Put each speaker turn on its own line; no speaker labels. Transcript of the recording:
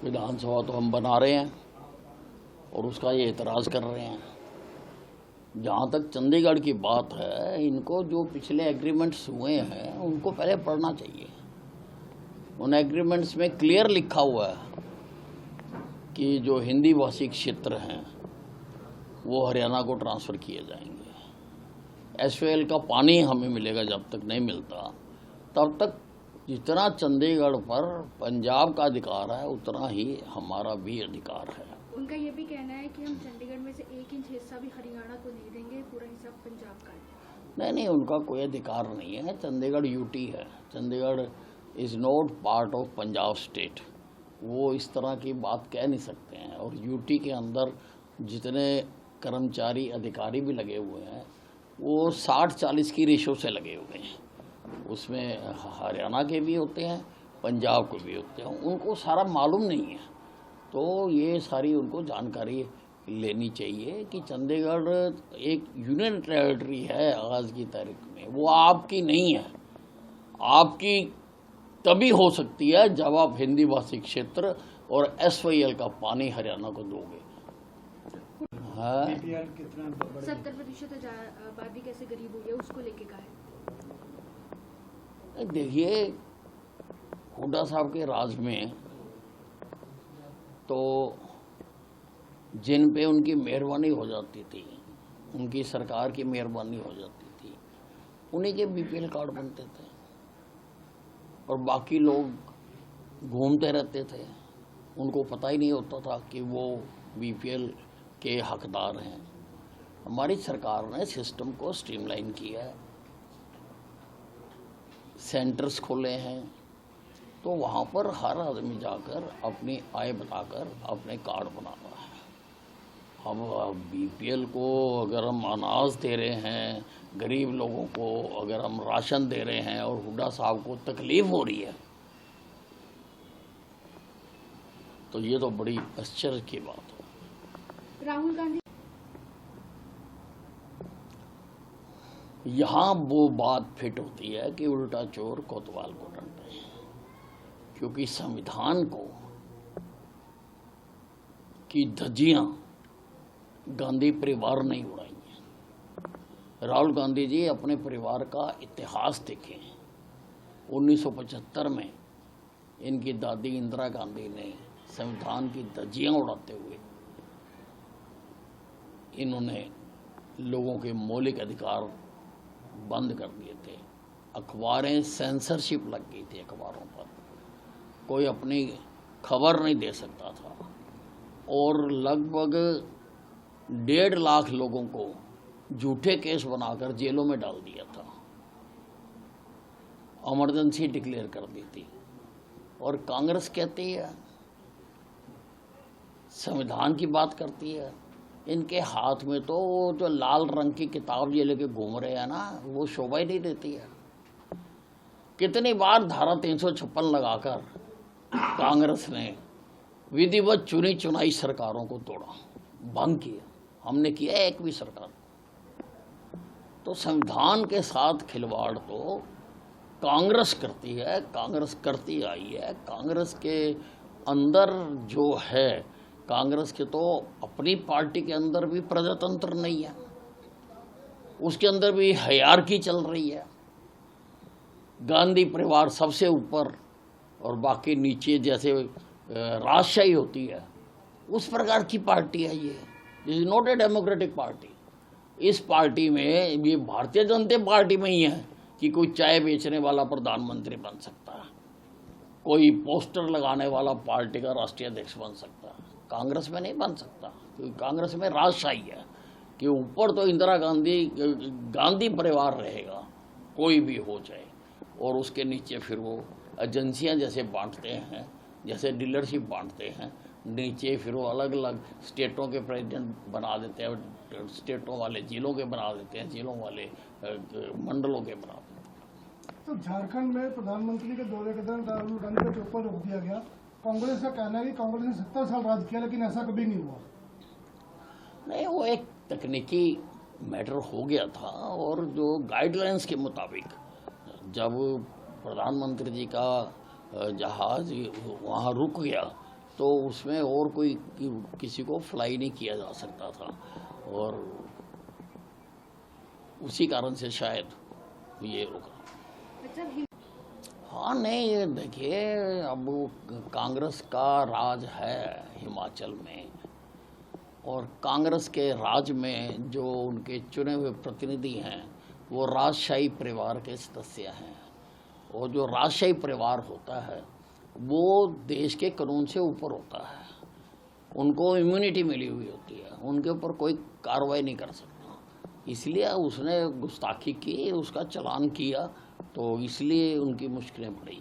विधानसभा तो हम बना रहे हैं और उसका ये एतराज़ कर रहे हैं। जहाँ तक चंडीगढ़ की बात है, इनको जो पिछले एग्रीमेंट्स हुए हैं उनको पहले पढ़ना चाहिए। उन एग्रीमेंट्स में क्लियर लिखा हुआ है कि जो हिंदी भाषी क्षेत्र हैं वो हरियाणा को ट्रांसफ़र किए जाएंगे। एसवाईएल का पानी हमें मिलेगा, जब तक नहीं मिलता तब तक जितना चंडीगढ़ पर पंजाब का अधिकार है उतना ही हमारा भी अधिकार है।
उनका ये भी कहना है कि हम चंडीगढ़ में से 1 इंच हिस्सा भी हरियाणा को नहीं देंगे, पूरा हिस्सा पंजाब का है।
नहीं, उनका कोई अधिकार नहीं है। चंडीगढ़ यूटी है। Chandigarh is not part of Punjab state. वो इस तरह की बात कह नहीं सकते हैं। और यूटी के अंदर जितने कर्मचारी अधिकारी भी लगे हुए हैं वो 60-40 की रेशो से लगे हुए हैं। उसमें हरियाणा के भी होते हैं, पंजाब के भी होते हैं। उनको सारा मालूम नहीं है, तो ये सारी उनको जानकारी लेनी चाहिए कि चंडीगढ़ एक यूनियन टेरिटरी है आज की तारीख में। वो आपकी नहीं है। आपकी तभी हो सकती है जब आप हिंदी भाषी क्षेत्र और एसवाईएल का पानी हरियाणा को दोगे।
70% आबादी कैसे गरीब हुई है, उसको लेके कहा है।
देखिए, हुड्डा साहब के राज में तो जिन पे उनकी मेहरबानी हो जाती थी, उनकी सरकार की मेहरबानी हो जाती थी, उन्हीं के बीपीएल कार्ड बनते थे और बाकी लोग घूमते रहते थे। उनको पता ही नहीं होता था कि वो बीपीएल के हकदार हैं। हमारी सरकार ने सिस्टम को स्ट्रीमलाइन किया है, सेंटर्स खोले हैं, तो वहाँ पर हर आदमी जाकर अपनी आय बताकर अपने कार्ड बना रहा है। अब बीपीएल को अगर हम अनाज दे रहे हैं, गरीब लोगों को अगर हम राशन दे रहे हैं और हुड्डा साहब को तकलीफ हो रही है, तो ये तो बड़ी आश्चर्य की बात है।
राहुल गांधी
यहाँ वो बात फिट होती है कि उल्टा चोर कोतवाल को डंडे, क्योंकि संविधान को की धज्जियां गांधी परिवार ने उड़ाई हैं। राहुल गांधी जी अपने परिवार का इतिहास देखें। 1975 में इनकी दादी इंदिरा गांधी ने संविधान की धज्जियां उड़ाते हुए इन्होंने लोगों के मौलिक अधिकार बंद कर दिए थे। अखबारें, सेंसरशिप लग गई थी अखबारों पर, कोई अपनी खबर नहीं दे सकता था और लगभग 1.5 लाख लोगों को झूठे केस बनाकर जेलों में डाल दिया था। इमरजेंसी डिक्लेयर कर दी थी। और कांग्रेस कहती है, संविधान की बात करती है। इनके हाथ में तो वो जो लाल रंग की किताब ये लेके घूम रहे हैं ना, वो शोभा ही नहीं देती है। कितनी बार धारा 356 लगाकर कांग्रेस ने विधिवत चुनी चुनाई सरकारों को तोड़ा, भंग किया। हमने किया एक भी सरकार। तो संविधान के साथ खिलवाड़ तो कांग्रेस करती है, कांग्रेस करती आई है। कांग्रेस के अंदर जो है, कांग्रेस के तो अपनी पार्टी के अंदर भी प्रजातंत्र नहीं है, उसके अंदर भी हायरार्की चल रही है। गांधी परिवार सबसे ऊपर और बाकी नीचे, जैसे राजशाही होती है, उस प्रकार की पार्टी है ये। This is not a democratic party. इस पार्टी में, ये भारतीय जनता पार्टी में ही है कि कोई चाय बेचने वाला प्रधानमंत्री बन सकता है, कोई पोस्टर लगाने वाला पार्टी का राष्ट्रीय अध्यक्ष बन सकता है। कांग्रेस में नहीं बन सकता, क्योंकि कांग्रेस में राजशाही है कि ऊपर तो इंदिरा गांधी परिवार रहेगा, कोई भी हो जाए, और उसके नीचे फिर वो एजेंसियां जैसे बांटते हैं, जैसे डीलरशिप बांटते हैं, नीचे फिर वो अलग अलग स्टेटों के प्रेसिडेंट बना देते हैं, स्टेटों वाले जिलों के बना देते हैं, जिलों वाले मंडलों के बना देते हैं।
तो झारखंड में प्रधानमंत्री के दौरे के दौरान राहुल गांधी को चौपर रोक दिया गया। कांग्रेस का कहना है कि कांग्रेस ने 70 साल राज किया, लेकिन ऐसा कभी नहीं हुआ।
नहीं, वो एक तकनीकी मैटर हो गया था। और जो गाइडलाइंस के मुताबिक जब प्रधानमंत्री जी का जहाज वहाँ रुक गया तो उसमें और कोई किसी को फ्लाई नहीं किया जा सकता था, और उसी कारण से शायद ये रुका।
अच्छा,
हाँ नहीं, ये देखिए, अब कांग्रेस का राज है हिमाचल में, और कांग्रेस के राज में जो उनके चुने हुए प्रतिनिधि हैं वो राजशाही परिवार के सदस्य हैं, और जो राजशाही परिवार होता है वो देश के कानून से ऊपर होता है, उनको इम्यूनिटी मिली हुई होती है, उनके ऊपर कोई कार्रवाई नहीं कर सकता। इसलिए उसने गुस्ताखी की, उसका चालान किया, तो इसलिए उनकी मुश्किलें बढ़ी।